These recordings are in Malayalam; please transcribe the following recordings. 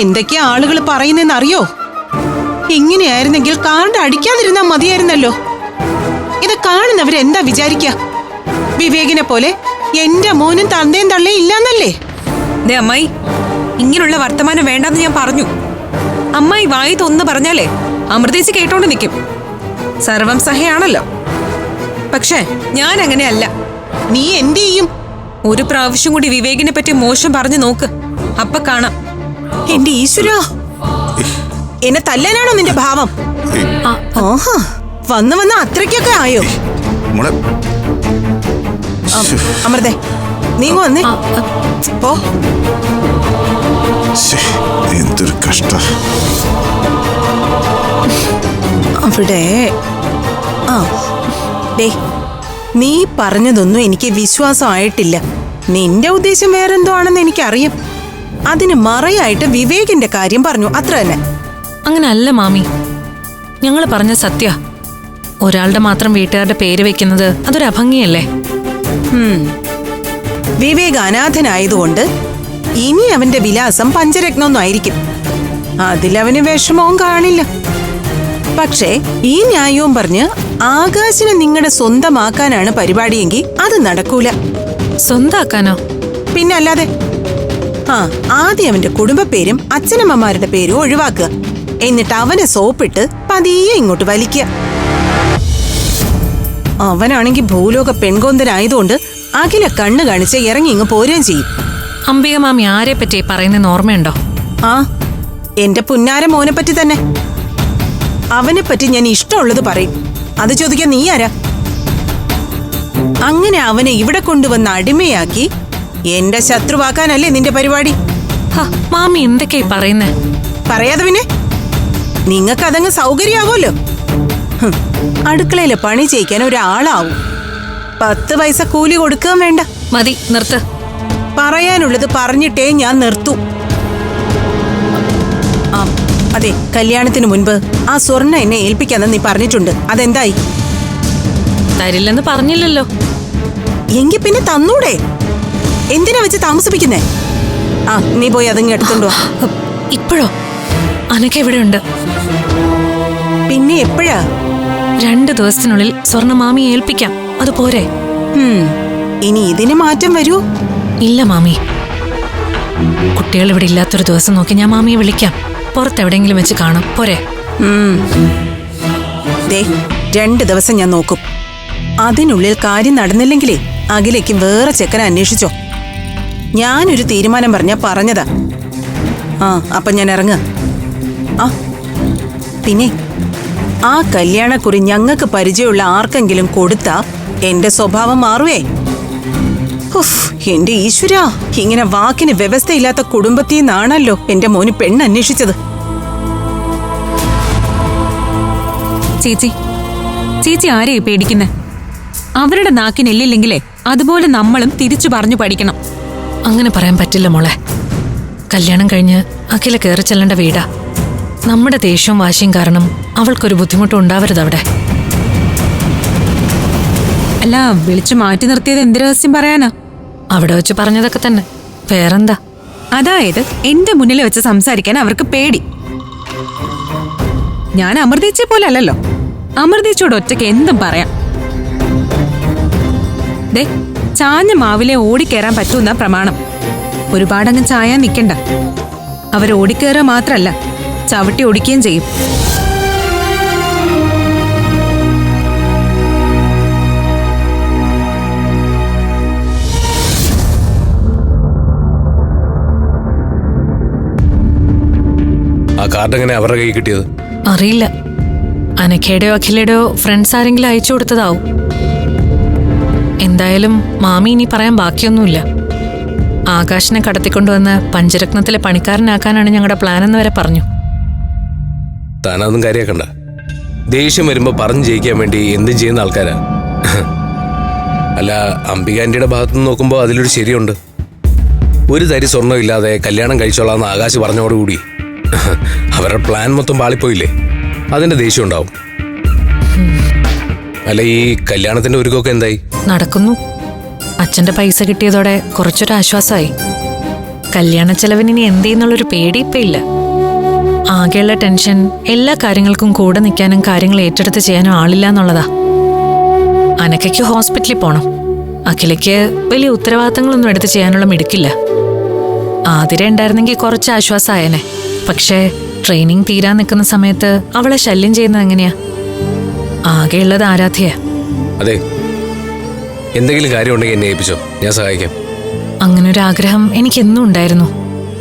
എന്തൊക്കെയാ ആളുകൾ പറയുന്നെന്നറിയോ? ഇങ്ങനെയായിരുന്നെങ്കിൽ കാർഡ് അടിക്കാതിരുന്നാ മതിയായിരുന്നല്ലോ. ഇത് കാണുന്നവരെന്താ വിചാരിക്ക? വിവേകിനെ പോലെ എന്റെ മോനും തന്തയും തള്ളയും ഇല്ലാന്നല്ലേ? അമ്മായി, ഇങ്ങനെയുള്ള വർത്തമാനം വേണ്ടെന്ന് ഞാൻ പറഞ്ഞു. അമ്മായി വായി തോന്നുന്നു പറഞ്ഞാലേ അമൃതേച്ചി കേട്ടോണ്ട് നിൽക്കും. സർവം സഹയാണല്ലോ. പക്ഷേ ഞാൻ അങ്ങനെയല്ല. നീ എന്ത് ചെയ്യും? ഒരു പ്രാവശ്യം കൂടി വിവേകിനെ പറ്റി മോശം പറഞ്ഞു നോക്ക്, അപ്പൊ കാണാം. എന്റെ ഈശ്വരാ, എന്നെ തല്ലാനാണോ നിന്റെ ഭാവം? ഓഹോ, വന്ന് വന്ന് അത്രയ്ക്കൊക്കെ ആയോ? അമൃതേ, നീങ്ങ വന്നേ. പോ. എന്തൊരു കഷ്ട. അവിടെ ദേ, നീ പറഞ്ഞതൊന്നും എനിക്ക് വിശ്വാസമായിട്ടില്ല. നിന്റെ ഉദ്ദേശം വേറെന്തോ ആണെന്ന് എനിക്കറിയാം. അതിന് മറയായിട്ട് വിവേകിന്റെ കാര്യം പറഞ്ഞു, അത്ര തന്നെ. അങ്ങനെ അല്ല മാമി, ഞങ്ങൾ പറഞ്ഞ സത്യ. ഒരാളുടെ മാത്രം വീട്ടുകാരുടെ പേര് വെക്കുന്നത് അതൊരു അഭംഗിയല്ലേ? വിവേക് അനാഥനായതുകൊണ്ട് ഇനി അവന്റെ വിലാസം പഞ്ചരത്നൊന്നും ആയിരിക്കും. അതിലവന് വിഷമവും കാണില്ല. പക്ഷേ ഈ ന്യായവും പറഞ്ഞ് ആകാശിനെ നിങ്ങളുടെ സ്വന്തമാക്കാനാണ് പരിപാടിയെങ്കിൽ അത് നടക്കൂല. സ്വന്താക്കാനോ? പിന്നല്ലാതെ. ആദ്യം അവന്റെ കുടുംബ പേരും അച്ഛനമ്മമാരുടെ പേരും ഒഴിവാക്കുക. എന്നിട്ട് അവനെ സോപ്പിട്ട് പതിയെ ഇങ്ങോട്ട് വലിക്കുക. അവനാണെങ്കിൽ ഭൂലോക പെൺകൊന്തനായതുകൊണ്ട് അഖില കണ്ണു കാണിച്ച് ഇറങ്ങി ഇങ്ങ് പോരുകയും ചെയ്യും. അംബിക മാമി ആരെ പറ്റി പറയുന്നതെന്ന് ഓർമ്മയുണ്ടോ? എന്റെ പുന്നാര മോനെ പറ്റി തന്നെ. അവനെ പറ്റി ഞാൻ ഇഷ്ടമുള്ളത് പറയും. അത് ചോദിക്കാൻ നീ ആരാ? അങ്ങനെ അവനെ ഇവിടെ കൊണ്ടുവന്ന് അടിമയാക്കി എന്റെ ശത്രുവാക്കാനല്ലേ നിന്റെ പരിപാടി? മാമി എന്തൊക്കെയാ പറയുന്നേ? പറയാതെ പിന്നെ നിങ്ങൾക്ക് അതങ്ങ് സൗകര്യമാവുമല്ലോ. അടുക്കളയിലെ പണി ചെയ്യിക്കാൻ ഒരാളാവും. 10 പൈസ കൂലി കൊടുക്കാൻ വേണ്ട. മതി, നിർത്ത്. പറയാനുള്ളത് പറഞ്ഞിട്ടേ ഞാൻ നിർത്തൂ. അതെ, കല്യാണത്തിന് മുൻപ് ആ സ്വർണ്ണ എന്നെ ഏൽപ്പിക്കാന്ന് നീ പറഞ്ഞിട്ടുണ്ട്. അതെന്തായി? തരില്ലെന്ന് പറഞ്ഞില്ലല്ലോ. എങ്കിൽ പിന്നെ തന്നൂടെ? എന്തിനാ വെച്ച് താമസിപ്പിക്കുന്നേ? നീ പോയി അതിങ്ങ് എടുത്തോണ്ടോ. ഇപ്പോഴോ? അനക്ക എവിടെയുണ്ട്? പിന്നെ എപ്പോഴാ? 2 ദിവസത്തിനുള്ളിൽ സ്വർണ്ണ മാമി ഏൽപ്പിക്കാം. അത് പോരെ? ഇനി ഇതിന് മാറ്റം വരൂ? ഇല്ല മാമി, കുട്ടികൾ ഇവിടെ ഇല്ലാത്തൊരു ദിവസം നോക്കി ഞാൻ മാമിയെ വിളിക്കാം. പുറത്തെവിടെയെങ്കിലും വെച്ച് കാണാം. പോരെ? 2 ദിവസം ഞാൻ നോക്കും. അതിനുള്ളിൽ കാര്യം നടന്നില്ലെങ്കിലേ അഖിലേക്ക് വേറെ ചെക്കനെ അന്വേഷിച്ചോ. ഞാനൊരു തീരുമാനം പറഞ്ഞതാ. അപ്പൊ ഞാൻ ഇറങ്ങ. പിന്നെ ആ കല്യാണക്കുറി ഞങ്ങൾക്ക് പരിചയമുള്ള ആർക്കെങ്കിലും കൊടുത്താ എന്റെ സ്വഭാവം മാറുവേ. എന്റെ ഈശ്വരാ, ഇങ്ങനെ വാക്കിന് വ്യവസ്ഥയില്ലാത്ത കുടുംബത്തിൽ നിന്നാണല്ലോ എന്റെ മോന് പെണ്ണ് അന്വേഷിച്ചത്. ചേച്ചി ആരെയാ പേടിക്കുന്നേ? അവരുടെ നാക്കിനെല്ലില്ലെങ്കിലേ അതുപോലെ നമ്മളും തിരിച്ചു പറഞ്ഞു പഠിക്കണം. അങ്ങനെ പറയാൻ പറ്റില്ല മോളെ. കല്യാണം കഴിഞ്ഞ് അഖില കയറി ചെല്ലേണ്ട വീടാ. നമ്മുടെ ദേഷ്യവും വാശിയും കാരണം അവൾക്കൊരു ബുദ്ധിമുട്ടും ഉണ്ടാവരുത് അവിടെ. അല്ല, വിളിച്ചു മാറ്റി നിർത്തിയത് എന്ത് രഹസ്യം പറയാനാ? അവിടെ വെച്ച് പറഞ്ഞതൊക്കെ തന്നെ, വേറെന്താ? അതായത് എന്റെ മുന്നിൽ വെച്ച് സംസാരിക്കാൻ അവർക്ക് പേടി. ഞാൻ അമൃതേച്ചിയെ പോലെ അല്ലല്ലോ. അമൃതേച്ചിയോട് ഒറ്റയ്ക്ക് എന്തും പറയാം. ചാഞ്ഞ മാവിലെ ഓടിക്കേറാൻ പറ്റുന്ന പ്രമാണം. ഒരുപാടങ്ങ് ചായാൻ നിൽക്കണ്ട. അവർ ഓടിക്കേറുക മാത്രല്ല, ചവിട്ടി ഓടിക്കുകയും ചെയ്യും. ആ കാർഡ് എങ്ങനെ അവരുടെ കൈ കിട്ടിയത്? അറിയില്ല. അനക്കയുടെയോ അഖിലയുടെയോ ഫ്രണ്ട്സ് ആരെങ്കിലും അയച്ചു കൊടുത്തതാവും. എന്തായാലും മാമി ഇനി പറയാൻ ബാക്കിയൊന്നുമില്ല. ആകാശിനെ കടത്തിക്കൊണ്ടുവന്ന് പഞ്ചരത്നത്തിലെ പണിക്കാരനാക്കാനാണ് ഞങ്ങളുടെ പ്ലാൻ എന്ന് വരെ പറഞ്ഞു. താനൊന്നും കാര്യാക്കണ്ട. ദേഷ്യം വരുമ്പോ പറഞ്ഞു ജയിക്കാൻ വേണ്ടി എന്തും ചെയ്യുന്ന ആൾക്കാരാ. അല്ല, അംബിക ആന്റിയുടെ ഭാഗത്തുനിന്ന് നോക്കുമ്പോൾ അതിലൊരു ശരിയുണ്ട്. ഒരു തരി സ്വർണ്ണം ഇല്ലാതെ കല്യാണം കഴിച്ചോളാന്ന് ആകാശ് പറഞ്ഞോടുകൂടി അവരുടെ പ്ലാൻ മൊത്തം പാളിപ്പോയില്ലേ? അതിന്റെ ദേഷ്യം ഉണ്ടാവും. അല്ല, ഈ കല്യാണത്തിന്റെ ഒരുക്കമൊക്കെ എന്തായി? നടക്കുന്നു. അച്ഛന്റെ പൈസ കിട്ടിയതോടെ കുറച്ചൊരു ആശ്വാസമായി. കല്യാണ ചെലവിന് ഇനി എന്തെന്നുള്ളൊരു പേടി ഇപ്പൊ ഇല്ല. ആകെയുള്ള ടെൻഷൻ എല്ലാ കാര്യങ്ങൾക്കും കൂടെ നിൽക്കാനും കാര്യങ്ങൾ ഏറ്റെടുത്ത് ചെയ്യാനും ആളില്ല എന്നുള്ളതാ. അനക്കയ്ക്ക് ഹോസ്പിറ്റലിൽ പോണം. അഖിലയ്ക്ക് വലിയ ഉത്തരവാദിത്തങ്ങളൊന്നും എടുത്ത് ചെയ്യാനുള്ള മിടുക്കില്ല. ആതിര ഉണ്ടായിരുന്നെങ്കിൽ കുറച്ച് ആശ്വാസമായേനെ. പക്ഷേ ട്രെയിനിങ് തീരാൻ നിൽക്കുന്ന സമയത്ത് അവളെ ശല്യം ചെയ്യുന്നത് എങ്ങനെയാ? ആകെയുള്ളത് ആരാധ്യയാ. അതെ, എന്തെങ്കിലും കാര്യമുണ്ടെങ്കിൽ എന്നെ ഏൽപ്പിച്ചോ, ഞാൻ സഹായിക്കാം. അങ്ങനൊരു ആഗ്രഹം എനിക്കെന്നും ഉണ്ടായിരുന്നു.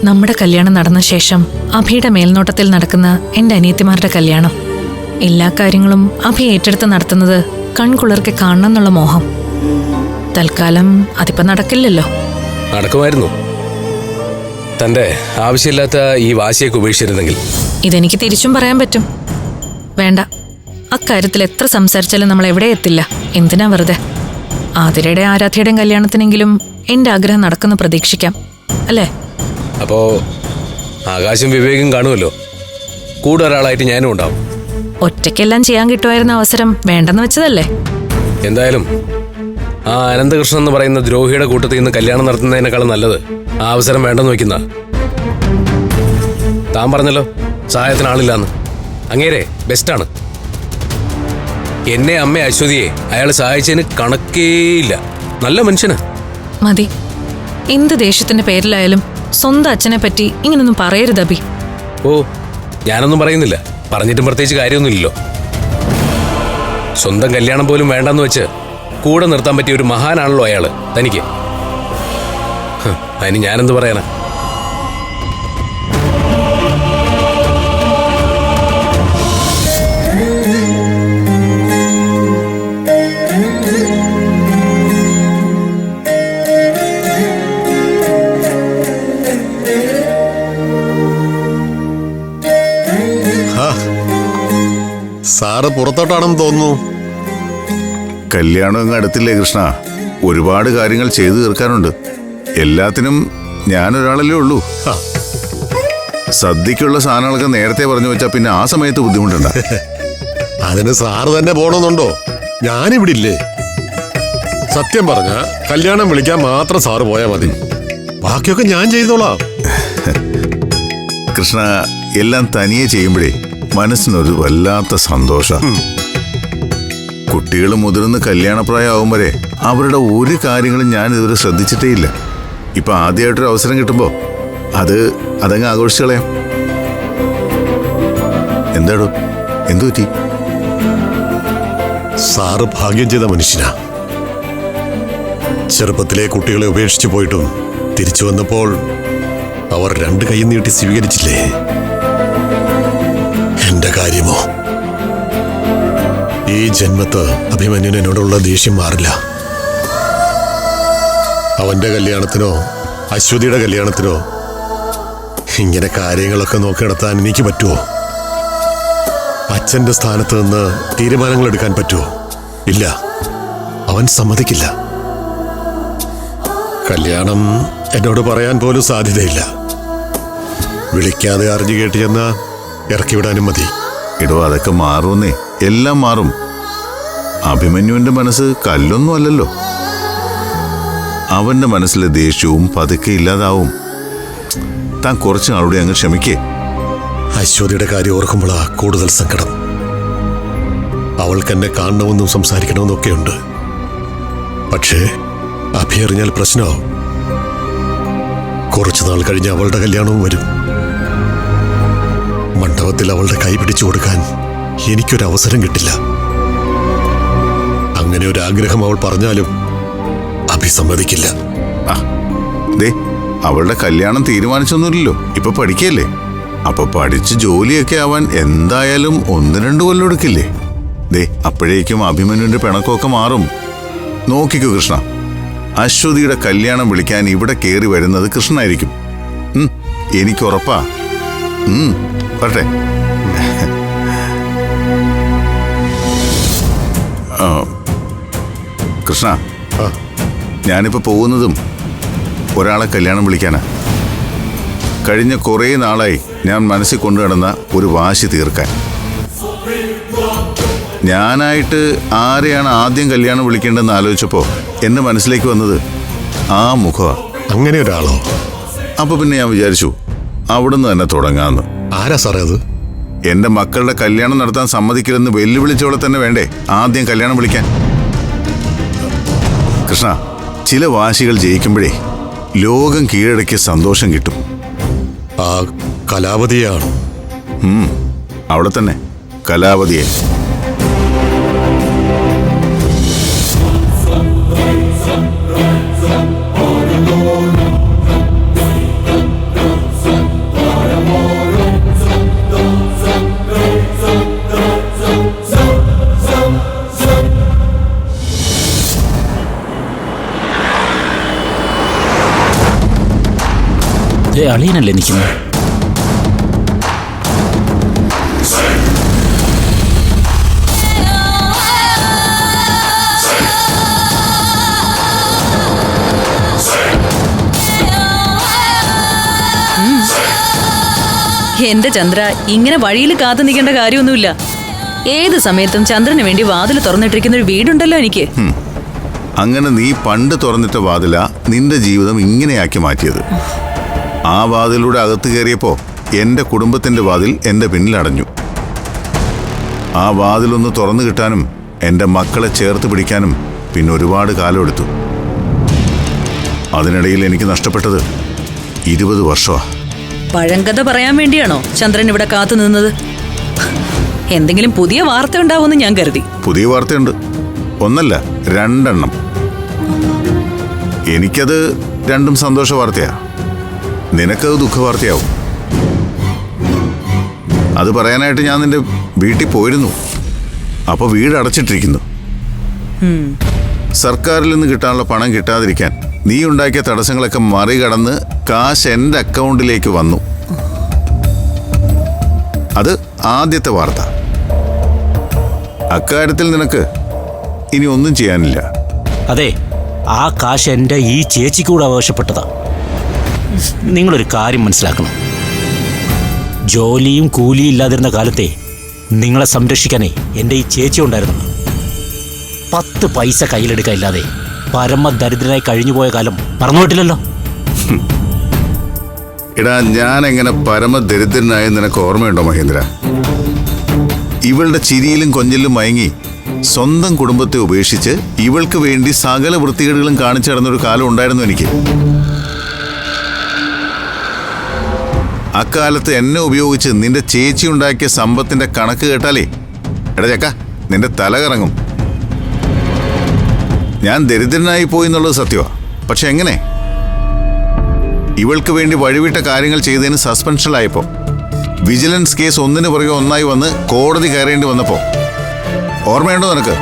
നമ്മുടെ കല്യാണം നടന്ന ശേഷം അഭിയുടെ മേൽനോട്ടത്തിൽ നടക്കുന്ന എൻ്റെ അനിയത്തിമാരുടെ കല്യാണം, എല്ലാ കാര്യങ്ങളും അഭി ഏറ്റെടുത്ത് നടത്തുന്നത് കൺകുളിർക്കെ കാണണം എന്നുള്ള മോഹം. തൽക്കാലം അതിപ്പോ നടക്കില്ലല്ലോ. നടക്കുമായിരുന്നു. തന്റെ ആവശ്യമില്ലാത്ത ഈ വാശിയൊക്കെ ഉപേക്ഷിച്ചിരുന്നെങ്കിൽ. ഇതെനിക്ക് തിരിച്ചും പറയാൻ പറ്റും. വേണ്ട, അക്കാര്യത്തിൽ എത്ര സംസാരിച്ചാലും നമ്മൾ എവിടെ എത്തില്ല. എന്തിനാ വെറുതെ? ആതിരയുടെ ആരാധ്യയുടെയും കല്യാണത്തിനെങ്കിലും എന്റെ ആഗ്രഹം നടക്കുന്ന പ്രതീക്ഷിക്കാം, അല്ലേ? അപ്പോ ആകാശം വിവേകം കാണുമല്ലോ. കൂടെ ഒരാളായിട്ട് ഞാനും ഉണ്ടാവും. ഒറ്റയ്ക്കെല്ലാം ചെയ്യാൻ കിട്ടുമായിരുന്ന അവസരം വേണ്ടെന്ന് വെച്ചതല്ലേ? എന്തായാലും ആ അനന്തകൃഷ്ണൻ എന്ന് പറയുന്ന ദ്രോഹിയുടെ കൂട്ടത്തിൽ നിന്ന് കല്യാണം നടത്തുന്നതിനേക്കാളും നല്ലത് ആ അവസരം വേണ്ടെന്ന് വെക്കുന്ന. താൻ പറഞ്ഞല്ലോ സഹായത്തിന് ആളില്ലാന്ന്. അങ്ങേരെ ബെസ്റ്റാണ്. എന്നെ അമ്മ അശ്വതിയെ അയാൾ സഹായിച്ചതിന് കണക്കേയില്ല. നല്ല മനുഷ്യന്. മതി. എന്ത് ദേഷ്യത്തിന്റെ പേരിലായാലും സ്വന്തം അച്ഛനെ പറ്റി ഇങ്ങനൊന്നും പറയരുത് അഭി. ഓ, ഞാനൊന്നും പറയുന്നില്ല. പറഞ്ഞിട്ടും പ്രത്യേകിച്ച് കാര്യമൊന്നുമില്ലല്ലോ. സ്വന്തം കല്യാണം പോലും വേണ്ടെന്ന് വെച്ച് കൂടെ നിർത്താൻ പറ്റിയ ഒരു മഹാനാണല്ലോ അയാള് തനിക്ക്. അതിന് ഞാനെന്ത് പറയാനാ? സാറ് പുറത്തോട്ടാണെന്ന് തോന്നുന്നു. കല്യാണം അങ്ങ് അടുത്തില്ലേ കൃഷ്ണ? ഒരുപാട് കാര്യങ്ങൾ ചെയ്തു തീർക്കാനുണ്ട്. എല്ലാത്തിനും ഞാനൊരാളല്ലേ ഉള്ളൂ. സദ്യക്കുള്ള സാധനങ്ങളൊക്കെ നേരത്തെ പറഞ്ഞു വെച്ചാൽ പിന്നെ ആ സമയത്ത് ബുദ്ധിമുട്ടുണ്ട. അതിന് സാറ് തന്നെ പോണമെന്നുണ്ടോ? ഞാനിവിടെ ഇല്ലേ? സത്യം പറഞ്ഞ കല്യാണം വിളിക്കാൻ മാത്രം സാറ് പോയാൽ മതി. ബാക്കിയൊക്കെ ഞാൻ ചെയ്തോളാം. കൃഷ്ണ, എല്ലാം തനിയെ ചെയ്യുമ്പോഴേ മനസ്സിനൊരു വല്ലാത്ത സന്തോഷം. കുട്ടികൾ മുതിർന്ന് കല്യാണപ്രായമാവും വരെ അവരുടെ ഒരു കാര്യങ്ങളും ഞാൻ ഇതുവരെ ശ്രദ്ധിച്ചിട്ടേ ഇല്ല. ഇപ്പൊ ആദ്യമായിട്ടൊരു അവസരം കിട്ടുമ്പോ അതങ്ങ് ആഘോഷിച്ചു കളയാം. എന്താടോ, എന്തു പറ്റി? സാറ് ഭാഗ്യം ചെയ്ത മനുഷ്യനാ. ചെറുപ്പത്തിലെ കുട്ടികളെ ഉപേക്ഷിച്ചു പോയിട്ടും തിരിച്ചു വന്നപ്പോൾ അവർ രണ്ട് കൈ നീട്ടി സ്വീകരിച്ചില്ലേ? എന്റെ കാര്യമോ? ഈ ജന്മത്ത് അഭിമന്യൻ എന്നോടുള്ള ദേഷ്യം മാറില്ല. അവന്റെ കല്യാണത്തിനോ അശ്വതിയുടെ കല്യാണത്തിനോ ഇങ്ങനെ കാര്യങ്ങളൊക്കെ നോക്കി നടത്താൻ എനിക്ക് പറ്റുമോ? അച്ഛന്റെ സ്ഥാനത്ത് നിന്ന് തീരുമാനങ്ങൾ എടുക്കാൻ പറ്റുമോ? ഇല്ല, അവൻ സമ്മതിക്കില്ല. കല്യാണം എന്നോട് പറയാൻ പോലും സാധ്യതയില്ല. വിളിക്കാതെ അറിഞ്ഞു കേട്ട് ചെന്നാ ഇറക്കിവിടാനും മതി. ഇടോ, അതൊക്കെ മാറുമെന്നേ, എല്ലാം മാറും. അഭിമന്യുവിന്റെ മനസ്സ് കല്ലൊന്നും അല്ലല്ലോ. അവന്റെ മനസ്സിലെ ദേഷ്യവും പതുക്കെ ഇല്ലാതാവും. താൻ കുറച്ച് നാളുടെ അങ്ങ് ക്ഷമിക്കേ. അശ്വതിയുടെ കാര്യം ഓർക്കുമ്പോഴാ കൂടുതൽ സങ്കടം. അവൾക്ക് എന്നെ കാണണമെന്നും സംസാരിക്കണമെന്നൊക്കെ ഉണ്ട്. പക്ഷേ അഭിയറിഞ്ഞാൽ പ്രശ്നമാവും. കുറച്ചു നാൾ കഴിഞ്ഞ് അവളുടെ കല്യാണവും വരും. മണ്ഡപത്തിൽ അവളുടെ കൈ പിടിച്ചു കൊടുക്കാൻ എനിക്കൊരവസരം കിട്ടില്ല. അങ്ങനെ ഒരു ആഗ്രഹം അവൾ പറഞ്ഞാലും അഭിസമ്മതിക്കില്ല. അവളുടെ കല്യാണം തീരുമാനിച്ചൊന്നുമില്ലല്ലോ. ഇപ്പൊ പഠിക്കല്ലേ? അപ്പൊ പഠിച്ച് ജോലിയൊക്കെ ആവാൻ എന്തായാലും 1-2 കൊല്ലം എടുക്കില്ലേ? അപ്പോഴേക്കും അഭിമന്യുവിന്റെ പിണക്കമൊക്കെ മാറും. നോക്കിക്കോ കൃഷ്ണ, അശ്വതിയുടെ കല്യാണം വിളിക്കാൻ ഇവിടെ കയറി വരുന്നത് കൃഷ്ണനായിരിക്കും. എനിക്കുറപ്പാ. പറട്ടെ. കൃഷ്ണ, ഞാനിപ്പോ പോകുന്നതും ഒരാളെ കല്യാണം വിളിക്കാനാ. കഴിഞ്ഞ കുറേ നാളായി ഞാൻ മനസ്സിൽ കൊണ്ടു നടന്ന ഒരു വാശി തീർക്കാൻ. ഞാനായിട്ട് ആരെയാണ് ആദ്യം കല്യാണം വിളിക്കേണ്ടതെന്ന് ആലോചിച്ചപ്പോ എന്റെ മനസ്സിലേക്ക് വന്നത് ആ മുഖമാണ്. അങ്ങനെ ഒരാളോ? അപ്പൊ പിന്നെ ഞാൻ വിചാരിച്ചു അവിടുന്ന് തന്നെ തുടങ്ങാന്ന്. ആരാ സാറേ അത്? എന്റെ മക്കളുടെ കല്യാണം നടത്താൻ സമ്മതിക്കില്ലെന്ന് വെല്ലുവിളിച്ചോളെ തന്നെ വേണ്ടേ ആദ്യം കല്യാണം വിളിക്കാൻ? കൃഷ്ണ, ചില വാശികൾ ജയിക്കുമ്പോഴേ ലോകം കീഴടക്കിയ സന്തോഷം കിട്ടും. ആ കലാപതിയാണ്. അവിടെ തന്നെ കലാവതിയെ. അളിയനല്ലേ നിൽക്കുന്നത്? എന്റെ ചന്ദ്ര, ഇങ്ങനെ വഴിയിൽ കാത്തു നിൽക്കേണ്ട കാര്യമൊന്നുമില്ല. ഏത് സമയത്തും ചന്ദ്രന് വേണ്ടി വാതിൽ തുറന്നിട്ടിരിക്കുന്ന ഒരു വീടുണ്ടല്ലോ എനിക്ക്. അങ്ങനെ നീ പണ്ട് തുറന്നിട്ട വാതില നിന്റെ ജീവിതം ഇങ്ങനെയാക്കി മാറ്റിയത്. ആ വാതിലൂടെ അകത്ത് കയറിയപ്പോ എന്റെ കുടുംബത്തിന്റെ വാതിൽ എന്റെ പിന്നിലടഞ്ഞു. ആ വാതിലൊന്ന് തുറന്നു കിട്ടാനും എന്റെ മക്കളെ ചേർത്ത് പിടിക്കാനും പിന്നെ ഒരുപാട് കാലം എടുത്തു. അതിനിടയിൽ എനിക്ക് നഷ്ടപ്പെട്ടത് 20 വർഷമാണ്. പഴങ്കഥ പറയാൻ വേണ്ടിയാണോ ചന്ദ്രൻ ഇവിടെ കാത്തു നിന്നത്? എന്തെങ്കിലും പുതിയ വാർത്ത ഉണ്ടാവുമെന്ന് ഞാൻ കരുതി. പുതിയ വാർത്തയുണ്ട്, ഒന്നല്ല 2 എണ്ണം. എനിക്കത് രണ്ടും സന്തോഷ വാർത്തയാ, നിനക്കത് ദുഃഖവാർത്തയാവും. അത് പറയാനായിട്ട് ഞാൻ നിന്റെ വീട്ടിൽ പോയിരുന്നു. അപ്പൊ വീട് അടച്ചിട്ടിരിക്കുന്നു. സർക്കാരിൽ നിന്ന് കിട്ടാനുള്ള പണം കിട്ടാതിരിക്കാൻ നീ ഉണ്ടാക്കിയ തടസ്സങ്ങളൊക്കെ മറികടന്ന് കാശ് എന്റെ അക്കൗണ്ടിലേക്ക് വന്നു. അത് ആദ്യത്തെ വാർത്ത. അക്കാര്യത്തിൽ നിനക്ക് ഇനി ഒന്നും ചെയ്യാനില്ല. അതെ, ആ കാശ് എൻ്റെ ഈ ചേച്ചിക്ക് കൂടെ അവകാശപ്പെട്ടതാ. നിങ്ങളൊരു കാര്യം മനസ്സിലാക്കണം. ജോലിയും കൂലിയും ഇല്ലാതിരുന്ന കാലത്തെ നിങ്ങളെ സംരക്ഷിക്കാനേ എൻ്റെ ഈ ചേച്ചി ഉണ്ടായിരുന്നു. 10 പൈസ കയ്യിലെടുക്കാനില്ലാതെ പരമദരിദ്രനായി കഴിഞ്ഞുപോയ കാലം മറന്നുപോയിട്ടില്ലല്ലോ. എടാ, ഞാൻ എങ്ങനെ പരമദരിദ്രനായ നിനക്ക് ഓർമ്മയുണ്ടോ മഹേന്ദ്ര? ഇവളുടെ ചിരിയിലും കൊഞ്ചലിലും മയങ്ങി സ്വന്തം കുടുംബത്തെ ഉപേക്ഷിച്ച് ഇവൾക്ക് വേണ്ടി സകല വൃത്തികേടുകളും കാണിച്ചു നടന്നൊരു കാലം ഉണ്ടായിരുന്നു എനിക്ക്. അക്കാലത്ത് എന്നെ ഉപയോഗിച്ച് നിന്റെ ചേച്ചി ഉണ്ടാക്കിയ സമ്പത്തിന്റെ കണക്ക് കേട്ടാലേ എടാ ചക്ക നിന്റെ തല കറങ്ങും. ഞാൻ ദരിദ്രനായി പോയി എന്നുള്ളത് സത്യമാ. പക്ഷെ എങ്ങനെ? ഇവൾക്ക് വേണ്ടി വഴിവിട്ട കാര്യങ്ങൾ ചെയ്തതിന് സസ്പെൻഷനിലായപ്പോ, വിജിലൻസ് കേസ് ഒന്നിനു പുറകെ ഒന്നായി വന്ന് കോടതി കയറേണ്ടി വന്നപ്പോ, ഓർമ്മയുണ്ടോ നിനക്ക്?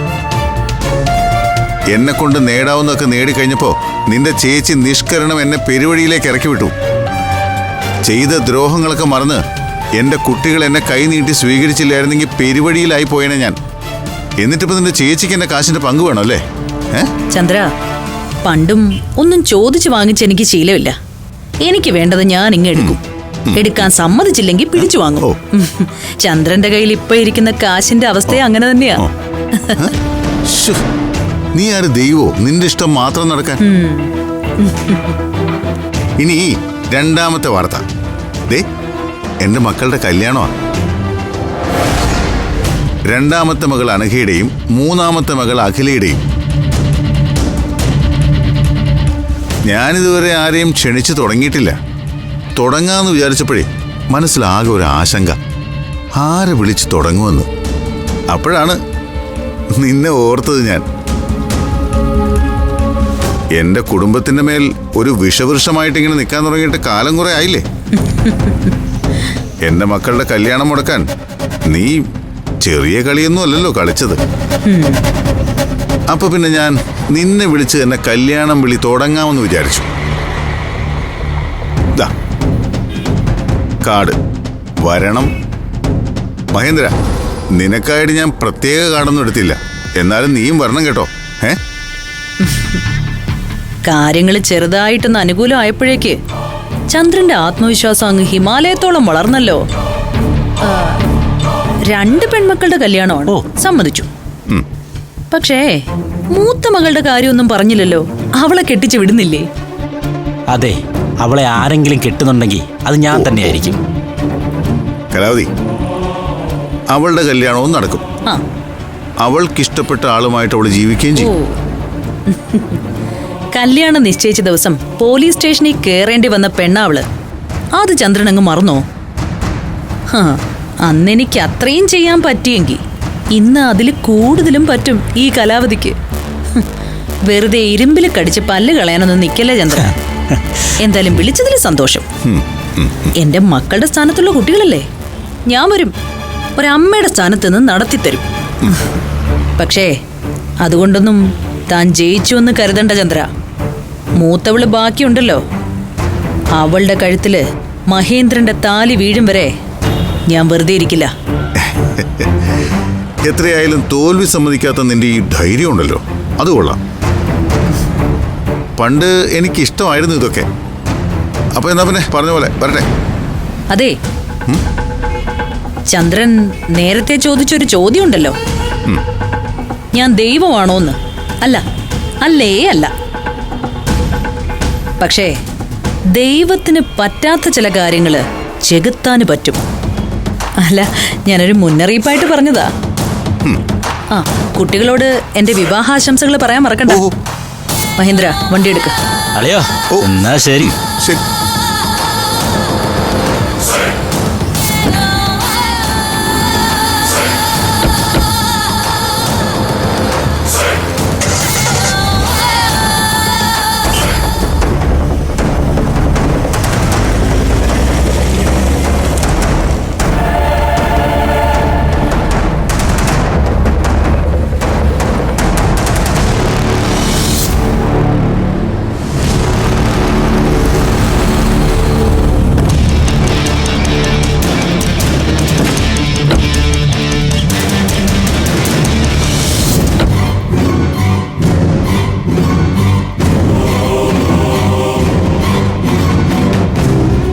എന്നെ കൊണ്ട് നേടാവുന്നതൊക്കെ നേടിക്കഴിഞ്ഞപ്പോ നിന്റെ ചേച്ചി നിഷ്കരണം എന്നെ പെരുവഴിയിലേക്ക് ഇറക്കി വിട്ടു. ചെയ്ത ദ്രോഹങ്ങളൊക്കെ മറന്ന് എന്റെ കുട്ടികൾ എന്നെ കൈനീട്ടി സ്വീകരിച്ചില്ലായിരുന്നെങ്കിൽ പെരുവഴിയിലായി പോയേനെ ഞാൻ. എന്നിട്ടിപ്പോ നിന്റെ ചേച്ചിക്ക് എന്റെ കാശിന്റെ പങ്ക് വേണം അല്ലേ? ചന്ദ്ര, പണ്ടും ഒന്നും ചോദിച്ചു വാങ്ങിച്ച് എനിക്ക് ശീലമില്ല. എനിക്ക് വേണ്ടത് ഞാൻ ഇങ്ങ് എടുക്കും. എടുക്കാൻ സമ്മതിച്ചില്ലെങ്കിൽ പിടിച്ചു വാങ്ങും. ചന്ദ്രന്റെ കയ്യിൽ ഇപ്പൊ ഇരിക്കുന്ന കാശിന്റെ അവസ്ഥ അങ്ങനെ തന്നെയാ. നീ ആര് ദൈവോ? നിന്റെ ഇഷ്ടം മാത്രം നടക്കാൻ. ഇനി 2ാമത്തെ വാർത്ത. ദേ, എന്റെ മക്കളുടെ കല്യാണമാണ്. 2ാമത്തെ മകൾ അനഘയുടെയും 3ാമത്തെ മകൾ അഖിലയുടെയും. ഞാനിതുവരെ ആരെയും ക്ഷണിച്ചു തുടങ്ങിയിട്ടില്ല. തുടങ്ങാന്ന് വിചാരിച്ചപ്പോഴേ മനസ്സിലാകെ ഒരു ആശങ്ക, ആരെ വിളിച്ച് തുടങ്ങുമെന്ന്. അപ്പോഴാണ് നിന്നെ ഓർത്തത് ഞാൻ. എന്റെ കുടുംബത്തിന്റെ മേൽ ഒരു വിഷവൃക്ഷമായിട്ട് ഇങ്ങനെ നിൽക്കാൻ തുടങ്ങിയിട്ട് കാലം കുറെ ആയില്ലേ? എന്റെ മക്കളുടെ കല്യാണം മുടക്കാൻ നീ ചെറിയ കളിയൊന്നും അല്ലല്ലോ കളിച്ചത്. അപ്പൊ പിന്നെ ഞാൻ നിന്നെ വിളിച്ച് എന്നെ കല്യാണം വിളി തുടങ്ങാമെന്ന് വിചാരിച്ചു. കാർഡ് വരണം. മഹേന്ദ്ര, നിനക്കായിട്ട് ഞാൻ പ്രത്യേക കാർഡൊന്നും എടുത്തില്ല. എന്നാലും നീയും വരണം കേട്ടോ. കാര്യങ്ങൾ ചെറുതായിട്ടൊന്ന് അനുകൂലമായപ്പോഴേക്ക് ചന്ദ്രന്റെ ആത്മവിശ്വാസം അങ്ങ് ഹിമാലയത്തോളം വളർന്നല്ലോ. 2 പെൺമക്കളുടെ കല്യാണമാണ്, സമ്മതിച്ചു. പക്ഷേ മൂത്ത മകളുടെ കാര്യമൊന്നും പറഞ്ഞില്ലല്ലോ. അവളെ കെട്ടിച്ചു വിടുന്നില്ലേ? അതെ, അവളെ ആരെങ്കിലും കെട്ടുന്നുണ്ടെങ്കിൽ അത് ഞാൻ തന്നെയായിരിക്കും. കലാവതി, അവളുടെ കല്യാണവും നടക്കും. ആ അവൾക്കിഷ്ടപ്പെട്ട ആളുമായിട്ട് അവൾ ജീവിക്കുകയും ചെയ്യും. കല്യാണം നിശ്ചയിച്ച ദിവസം പോലീസ് സ്റ്റേഷനിൽ കയറേണ്ടി വന്ന പെണ്ണാവള്. അത് ചന്ദ്രൻ അങ്ങ് മറന്നോ? അന്നെനിക്ക് അത്രയും ചെയ്യാൻ പറ്റിയെങ്കിൽ ഇന്ന് അതിൽ കൂടുതലും പറ്റും ഈ കലാവതിക്ക്. വെറുതെ ഇരുമ്പിൽ കടിച്ച് പല്ല് കളയാനൊന്നും നിൽക്കല്ലേ ചന്ദ്രൻ. എന്തായാലും വിളിച്ചതിൽ സന്തോഷം. എന്റെ മക്കളുടെ സ്ഥാനത്തുള്ള കുട്ടികളല്ലേ, ഞാൻ വരും, ഒരമ്മയുടെ സ്ഥാനത്ത് നിന്ന് നടത്തിത്തരും. പക്ഷേ അതുകൊണ്ടൊന്നും താൻ ജയിച്ചു എന്ന് കരുതണ്ട ചന്ദ്ര. മൂത്തവള് ബാക്കിയുണ്ടല്ലോ. അവളുടെ കഴുത്തില് മഹേന്ദ്രന്റെ താലി വീഴും വരെ ഞാൻ വെറുതെ ഇരിക്കില്ല. എത്രയായാലും തോൽവി സമ്മതിക്കാത്ത നിന്റെ ഈ ധൈര്യം ഉണ്ടല്ലോ, അത് കൊള്ളാം. പണ്ട് എനിക്ക് ഇഷ്ടമായിരുന്നു ഇതൊക്കെ. അപ്പൊ എന്നാ പിന്നെ പറഞ്ഞ പോലെ വരട്ടെ. അതെ, ചന്ദ്രൻ നേരത്തെ ചോദിച്ചൊരു ചോദ്യം ഉണ്ടല്ലോ, ഞാൻ ദൈവമാണോന്ന്. അല്ല, അല്ലേ അല്ല. പക്ഷേ ദൈവത്തിന് പറ്റാത്ത ചില കാര്യങ്ങള് ചെകുത്താന് പറ്റും. അല്ല, ഞാനൊരു മുന്നറിയിപ്പായിട്ട് പറഞ്ഞതാ. ആ, കുട്ടികളോട് എന്റെ വിവാഹാശംസകൾ പറയാൻ മറക്കണ്ട. മഹേന്ദ്ര, വണ്ടി എടുക്ക. അളിയോ, എന്നാ ശരി. ശരി.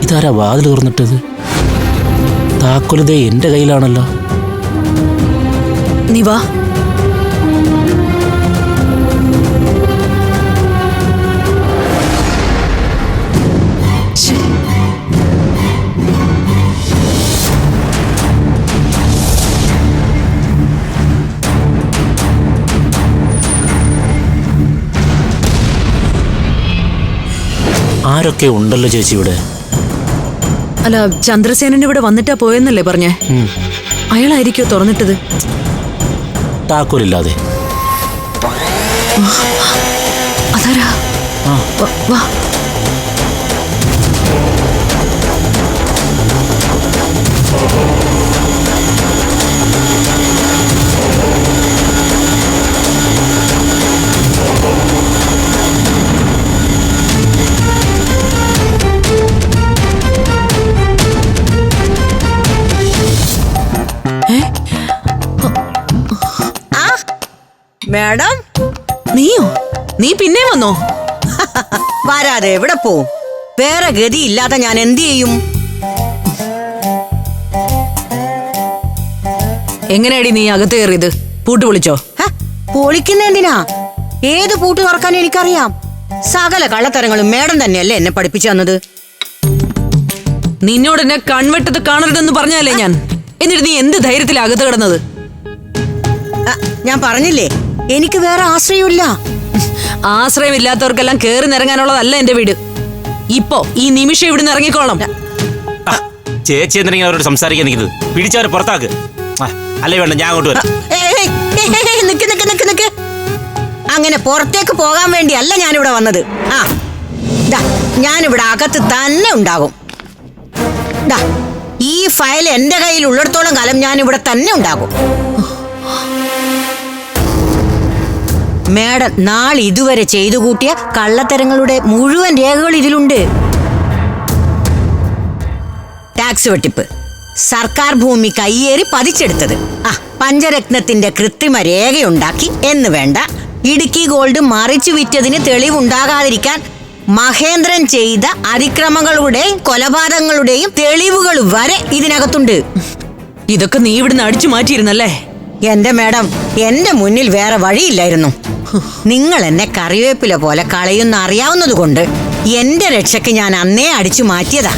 ഇതാരാ വാതിൽ തുറന്നിട്ടത്? താക്കോലതേ എന്റെ കയ്യിലാണല്ലോ. നീ വാ. ആരൊക്കെ ഉണ്ടല്ലോ ചേച്ചി ഇവിടെ? അല്ല, ചന്ദ്രസേനൻ ഇവിടെ വന്നിട്ടാ പോയെന്നല്ലേ പറഞ്ഞേ? അയാളായിരിക്കോ തുറന്നിട്ടത്? താക്കോലില്ലാതെ. അതാരാ? വാ. മാഡം, നീയോ? നീ പിന്നെ വന്നോ? വരാതെ എവിടെ പോവും? വേറെ ഗതിയില്ലാതെ ഞാൻ എന്ത് ചെയ്യും? എങ്ങനെയാടി നീ അകത്ത് കയറിയത്? പൂട്ട് വിളിച്ചോ? പൊളിക്കുന്ന എന്തിനാ? ഏത് പൂട്ട് തുറക്കാൻ എനിക്കറിയാം. സകല കള്ളത്തരങ്ങളും മേഡം തന്നെയല്ലേ എന്നെ പഠിപ്പിച്ചു തന്നത്. നിന്നോട് എന്നെ കൺവെട്ടത് കാണരുതെന്ന് പറഞ്ഞാലേ ഞാൻ. എന്നിട്ട് നീ എന്ത് ധൈര്യത്തിലാ അകത്ത് കിടന്നത്? ഞാൻ പറഞ്ഞില്ലേ, എനിക്ക് വേറെ ആശ്രയമില്ല. ആശ്രയമില്ലാത്തവർക്കെല്ലാം കേറി നിറങ്ങാനുള്ളതല്ല എന്റെ വീട്. ഇപ്പോ ഈ നിമിഷം ഇവിടുന്ന് ഇറങ്ങിക്കോളാം. ചേച്ചി എന്തെങ്കിലും അവരോട് സംസാരിക്കാൻ നിൽക്കുന്നത്? പിടിച്ചവരെ പുറത്താക്ക്. അല്ലേ വേണ്ട, ഞാൻ അങ്ങോട്ട് വരാം. നിക്ക്. അങ്ങനെ പുറത്തേക്ക് പോകാൻ വേണ്ടിയല്ല ഞാനിവിടെ വന്നത്. ഞാനിവിടെ അകത്ത് തന്നെ ഉണ്ടാകും. ഈ ഫയൽ എന്റെ കയ്യിൽ ഉള്ളിടത്തോളം കാലം ഞാനിവിടെ തന്നെ ഉണ്ടാകും. മേഡം നാളെ ഇതുവരെ ചെയ്തു കൂട്ടിയ കള്ളത്തരങ്ങളുടെ മുഴുവൻ രേഖകൾ ഇതിലുണ്ട്. ടാക്സ് വെട്ടിപ്പ്, സർക്കാർ ഭൂമി കയ്യേറി പതിച്ചെടുത്തത്, പഞ്ചരത്നത്തിന്റെ കൃത്രിമ രേഖയുണ്ടാക്കി എന്ന് വേണ്ട, ഇടുക്കി ഗോൾഡ് മറിച്ചു വിറ്റതിന് തെളിവുണ്ടാകാതിരിക്കാൻ മഹേന്ദ്രൻ ചെയ്ത അതിക്രമങ്ങളുടെയും കൊലപാതകങ്ങളുടെയും തെളിവുകൾ വരെ ഇതിനകത്തുണ്ട്. ഇതൊക്കെ നീ ഇവിടുന്ന് അടിച്ചു മാറ്റിയിരുന്നല്ലേ? എന്റെ മേഡം, എന്റെ മുന്നിൽ വേറെ വഴിയില്ലായിരുന്നു. നിങ്ങൾ എന്നെ കറിവേപ്പില പോലെ കളയുന്ന അറിയാവുന്നത് കൊണ്ട് എന്റെ രക്ഷയ്ക്ക് ഞാൻ അന്നേ അടിച്ചു മാറ്റിയതാ.